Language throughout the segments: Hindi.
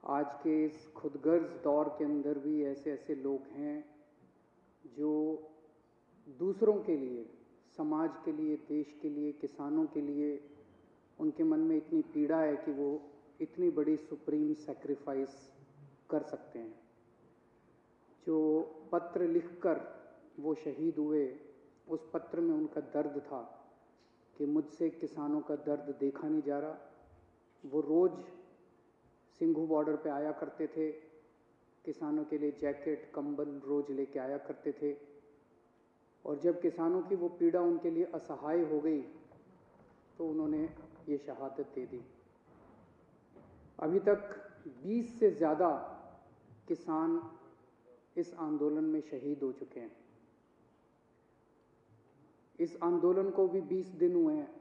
आज के इस खुदगर्ज दौर के अंदर भी ऐसे ऐसे लोग हैं जो दूसरों के लिए, समाज के लिए, देश के लिए, किसानों के लिए उनके मन में इतनी पीड़ा है कि वो इतनी बड़ी सुप्रीम सैक्रिफाइस कर सकते हैं। जो पत्र लिखकर वो शहीद हुए, उस पत्र में उनका दर्द था कि मुझसे किसानों का दर्द देखा नहीं जा रहा। वो रोज़ सिंघू बॉर्डर पे आया करते थे, किसानों के लिए जैकेट, कंबल रोज़ लेके आया करते थे, और जब किसानों की वो पीड़ा उनके लिए असहाय हो गई तो उन्होंने ये शहादत दे दी। अभी तक 20 से ज़्यादा किसान इस आंदोलन में शहीद हो चुके हैं। इस आंदोलन को भी 20 दिन हुए हैं,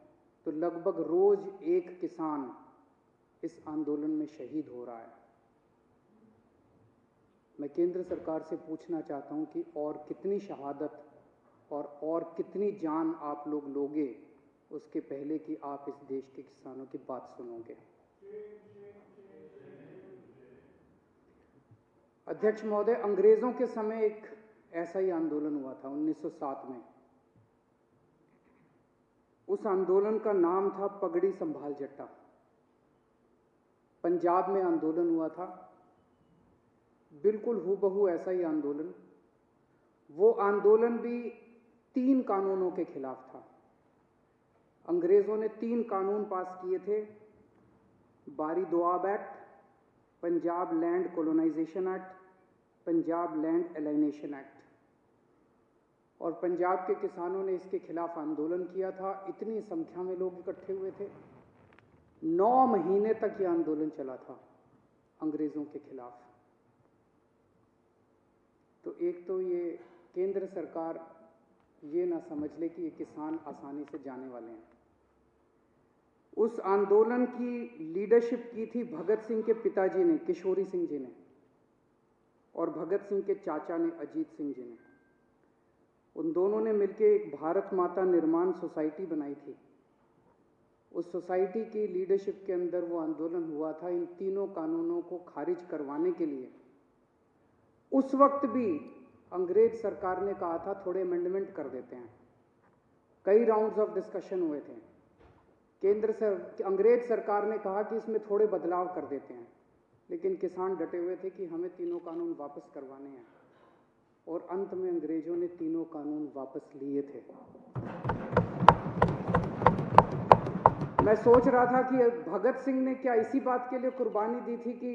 तो लगभग रोज एक किसान इस आंदोलन में शहीद हो रहा है। मैं केंद्र सरकार से पूछना चाहता हूं कि और कितनी शहादत और कितनी जान आप लोग लोगे उसके पहले कि आप इस देश के किसानों की बात सुनोगे। अध्यक्ष महोदय, अंग्रेजों के समय एक ऐसा ही आंदोलन हुआ था 1907 में। उस आंदोलन का नाम था पगड़ी संभाल जट्टा। पंजाब में आंदोलन हुआ था, बिल्कुल हूबहू ऐसा ही आंदोलन। वो आंदोलन भी 3 कानूनों के खिलाफ था। अंग्रेजों ने 3 कानून पास किए थे, Bari Doab act, Punjab land colonisation act, Punjab land alienation act. और पंजाब के किसानों ने इसके खिलाफ आंदोलन किया था। इतनी संख्या में लोग इकट्ठे हुए थे। 9 महीने तक यह आंदोलन चला था अंग्रेजों के खिलाफ। तो एक तो ये केंद्र सरकार ये ना समझ ले कि ये किसान आसानी से जाने वाले हैं। उस आंदोलन की लीडरशिप की थी भगत सिंह के पिताजी ने, किशोरी सिंह जी ने, और भगत सिंह के चाचा ने, अजीत सिंह जी ने। उन दोनों ने मिलकर एक भारत माता निर्माण सोसाइटी बनाई थी। उस सोसाइटी की लीडरशिप के अंदर वो आंदोलन हुआ था इन 3 कानूनों को खारिज करवाने के लिए। उस वक्त भी अंग्रेज सरकार ने कहा था थोड़े अमेंडमेंट कर देते हैं। कई राउंड्स ऑफ डिस्कशन हुए थे। अंग्रेज सरकार ने कहा कि इसमें थोड़े बदलाव कर देते हैं, लेकिन किसान डटे हुए थे कि हमें 3 कानून वापस करवाने हैं, और अंत में अंग्रेजों ने 3 कानून वापस लिए थे। मैं सोच रहा था कि भगत सिंह ने क्या इसी बात के लिए कुर्बानी दी थी कि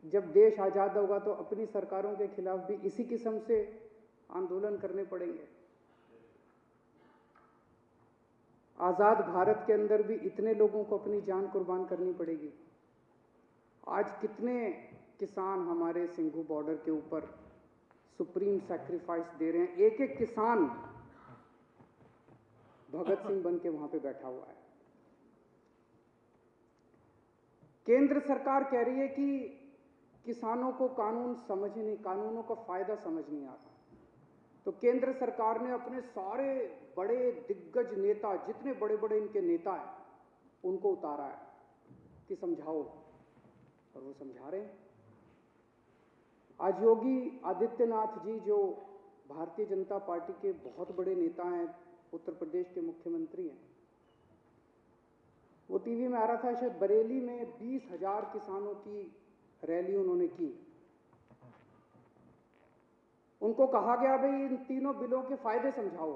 जब देश आज़ाद होगा तो अपनी सरकारों के खिलाफ भी इसी किस्म से आंदोलन करने पड़ेंगे। आज़ाद भारत के अंदर भी इतने लोगों को अपनी जान कुर्बान करनी पड़ेगी। आज कितने किसान हमारे सिंघू बॉर्डर के ऊपर सुप्रीम सैक्रिफाइस दे रहे हैं। एक एक किसान भगत सिंह बन के वहां पे बैठा हुआ है। केंद्र सरकार कह रही है कि किसानों को कानूनों का फायदा समझ नहीं आता। तो केंद्र सरकार ने अपने सारे बड़े दिग्गज नेता, जितने बड़े बड़े इनके नेता हैं, उनको उतारा है कि समझाओ, और वो समझा रहे हैं। आज योगी आदित्यनाथ जी, जो भारतीय जनता पार्टी के बहुत बड़े नेता हैं, उत्तर प्रदेश के मुख्यमंत्री हैं, वो टीवी में आ रहा था, शायद बरेली में 20,000 किसानों की रैली उन्होंने की। उनको कहा गया भाई इन 3 बिलों के फायदे समझाओ,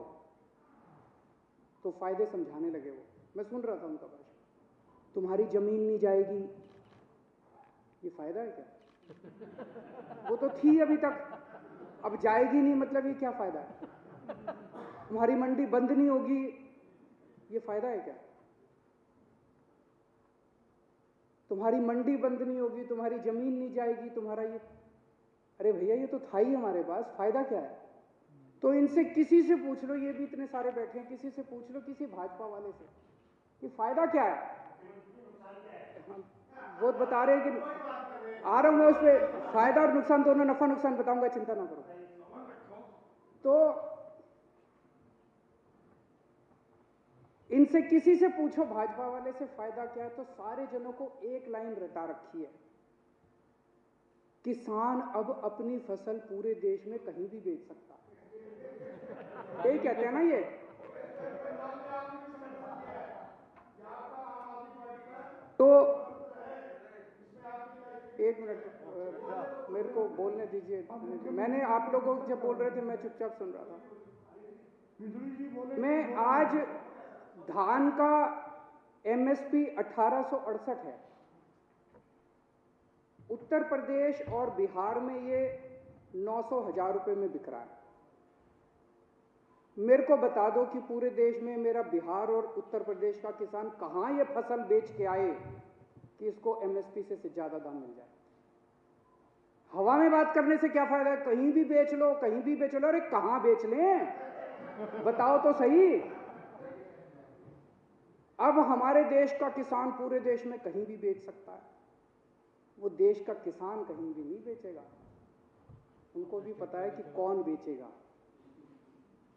तो फायदे समझाने लगे वो। मैं सुन रहा था उनका भाषण। तुम्हारी जमीन नहीं जाएगी, ये फायदा है क्या? वो तो थी अभी तक, अब जाएगी नहीं, मतलब ये क्या फायदा है? तुम्हारी मंडी बंद नहीं होगी, ये फायदा है क्या? तुम्हारी मंडी बंद नहीं होगी, तुम्हारी जमीन नहीं जाएगी, तुम्हारा ये, अरे भैया ये तो था ही हमारे पास, फायदा क्या है? तो इनसे किसी से पूछ लो, ये भी इतने सारे बैठे हैं, किसी से पूछ लो, किसी भाजपा वाले से, कि फायदा क्या है? वो बता रहे हैं कि आ रहा हूं मैं उस पर, फायदा और नुकसान दोनों, नफा नुकसान बताऊंगा, चिंता ना करो। तो इनसे किसी से पूछो भाजपा वाले से फायदा क्या है, तो सारे जनों को एक लाइन रटा रखी है किसान अब अपनी फसल पूरे देश में कहीं भी बेच सकता है। यही कहते हैं ना ये। तो एक मिनट मेरे को बोलने दीजिए। मैंने आप लोगों जब बोल रहे थे मैं चुपचाप सुन रहा था। मैं आज धान का MSP 1868 है। उत्तर प्रदेश और बिहार में ये 900,000 रुपए में बिक रहा है। मेरे को बता दो कि पूरे देश में मेरा बिहार और उत्तर प्रदेश का किसान कहां ये फसल बेच के आए कि इसको MSP से ज्यादा दाम मिल जाए। हवा में बात करने से क्या फायदा है? कहीं भी बेच लो, कहीं भी बेच लो। अरे कहां बेच लें, बताओ तो सही। अब हमारे देश का किसान पूरे देश में कहीं भी बेच सकता है। वो देश का किसान कहीं भी नहीं बेचेगा। उनको भी पता है कि कौन बेचेगा।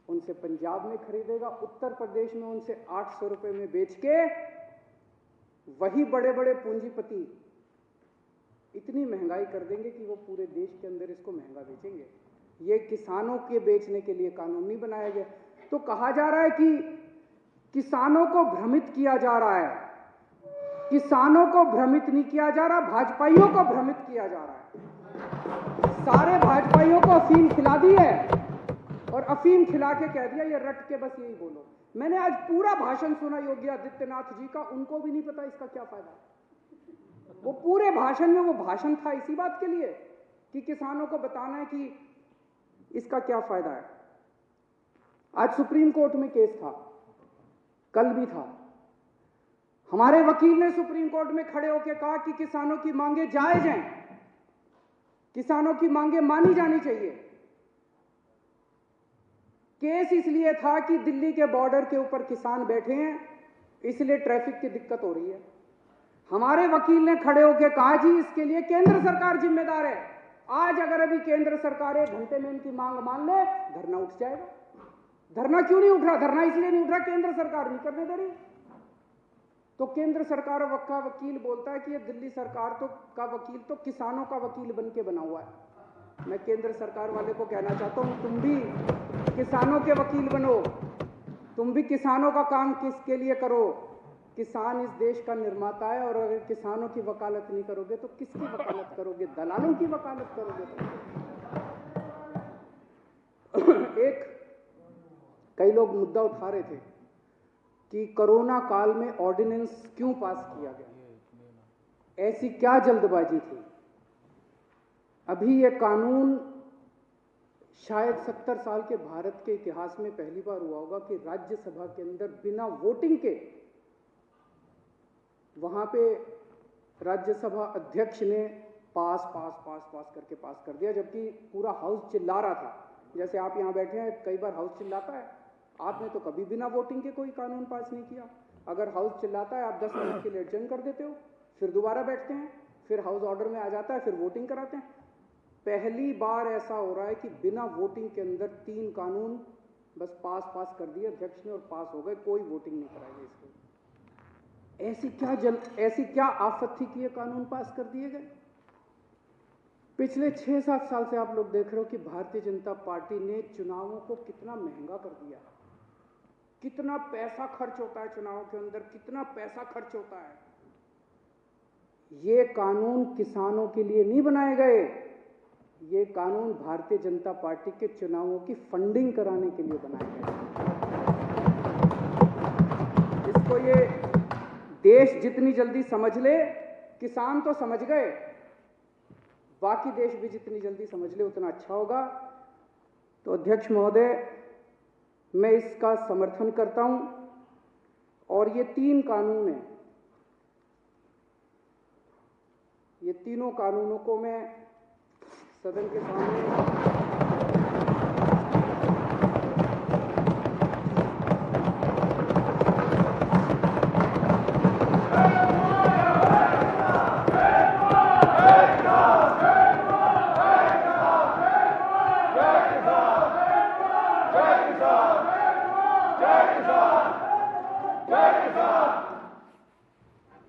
उनसे पंजाब में खरीदेगा, उत्तर प्रदेश में उनसे 800 रुपए में बेच के वही बड़े बड़े पूंजीपति इतनी महंगाई कर देंगे कि वो पूरे देश के अंदर इसको महंगा बेचेंगे। ये किसानों के बेचने के लिए कानून नहीं बनाया गया। तो कहा जा रहा है कि किसानों को भ्रमित किया जा रहा है। किसानों को भ्रमित नहीं किया जा रहा, भाजपाइयों को भ्रमित किया जा रहा है। सारे भाजपाइयों को अफीम खिला दी है और अफीम खिला के कह दिया ये रट के बस यही बोलो। मैंने आज पूरा भाषण सुना योगी आदित्यनाथ जी का, उनको भी नहीं पता इसका क्या फायदा है। वो पूरे भाषण में, वो भाषण था इसी बात के लिए कि किसानों को बताना है कि इसका क्या फायदा है। आज सुप्रीम कोर्ट में केस था, कल भी था। हमारे वकील ने सुप्रीम कोर्ट में खड़े होकर कहा कि किसानों की मांगे जायज हैं, किसानों की मांगे मानी जानी चाहिए। केस इसलिए था कि दिल्ली के बॉर्डर के ऊपर किसान बैठे हैं, इसलिए ट्रैफिक की दिक्कत हो रही है। हमारे वकील ने खड़े होकर कहा जी इसके लिए केंद्र सरकार जिम्मेदार है। आज अगर अभी केंद्र सरकार 1 घंटे में इनकी मांग मान ले, धरना उठ जाएगा। धरना क्यों नहीं उठ रहा? धरना इसलिए नहीं उठ रहा केंद्र सरकार नहीं करने दे रही। तो केंद्र सरकार का वकील बोलता है कि ये दिल्ली सरकार का वकील तो किसानों का वकील बन के बना हुआ है। मैं केंद्र सरकार वाले को कहना चाहता हूं, तुम भी किसानों के वकील बनो, तुम भी किसानों का काम किसके लिए करो। किसान इस देश का निर्माता है और अगर किसानों की वकालत नहीं करोगे तो किसकी वकालत करोगे? दलालों की वकालत करोगे। एक कई लोग मुद्दा उठा रहे थे कि कोरोना काल में ऑर्डिनेंस क्यों पास किया गया, ऐसी क्या जल्दबाजी थी। अभी यह कानून शायद 70 साल के भारत के इतिहास में पहली बार हुआ होगा कि राज्यसभा के अंदर बिना वोटिंग के, वहां पे राज्यसभा अध्यक्ष ने पास करके पास कर दिया, जबकि पूरा हाउस चिल्ला रहा था। जैसे आप यहां बैठे हैं, कई बार हाउस चिल्लाता है, आपने तो कभी बिना वोटिंग के कोई कानून पास नहीं किया। अगर हाउस चिल्लाता है आप 10 मिनट के लिए एडजर्न कर देते हो, फिर दोबारा बैठते हैं, फिर हाउस ऑर्डर में आ जाता है, फिर वोटिंग कराते हैं। पहली बार ऐसा हो रहा है कि बिना वोटिंग के अंदर 3 कानून बस पास कर दिए अध्यक्ष ने और पास हो गए, कोई वोटिंग नहीं कराई गई इसको। ऐसी क्या आफत थी कि ये कानून पास कर दिए गए। पिछले 6-7 साल से आप लोग देख रहे हो कि भारतीय जनता पार्टी ने चुनावों को कितना महंगा कर दिया। कितना पैसा खर्च होता है चुनाव के अंदर, कितना पैसा खर्च होता है। ये कानून किसानों के लिए नहीं बनाए गए, ये कानून भारतीय जनता पार्टी के चुनावों की फंडिंग कराने के लिए बनाए गए। इसको ये देश जितनी जल्दी समझ ले, किसान तो समझ गए, बाकी देश भी जितनी जल्दी समझ ले उतना अच्छा होगा। तो अध्यक्ष महोदय, मैं इसका समर्थन करता हूं और ये 3 कानून हैं, ये तीनों कानूनों को मैं सदन के सामने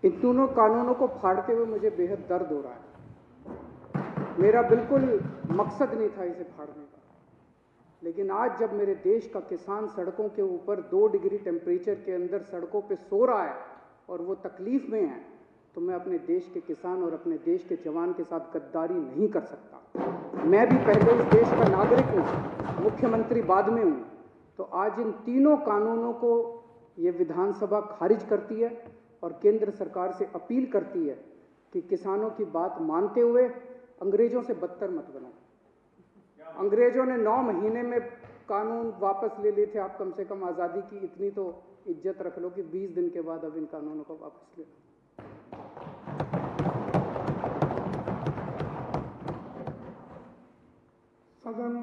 इन दोनों कानूनों को फाड़ते हुए मुझे बेहद दर्द हो रहा है। मेरा बिल्कुल मकसद नहीं था इसे फाड़ने का, लेकिन आज जब मेरे देश का किसान सड़कों के ऊपर 2 डिग्री टेम्परेचर के अंदर सड़कों पे सो रहा है और वो तकलीफ में है, तो मैं अपने देश के किसान और अपने देश के जवान के साथ गद्दारी नहीं कर सकता। मैं भी पहले इस देश का नागरिक हूँ, मुख्यमंत्री बाद में हूँ। तो आज इन तीनों कानूनों को ये विधानसभा खारिज करती है और केंद्र सरकार से अपील करती है कि किसानों की बात मानते हुए अंग्रेजों से बदतर मत बनो। अंग्रेजों ने 9 महीने में कानून वापस ले लिए थे, आप कम से कम आज़ादी की इतनी तो इज्जत रख लो कि 20 दिन के बाद अब इन कानूनों को वापस ले लो। सदन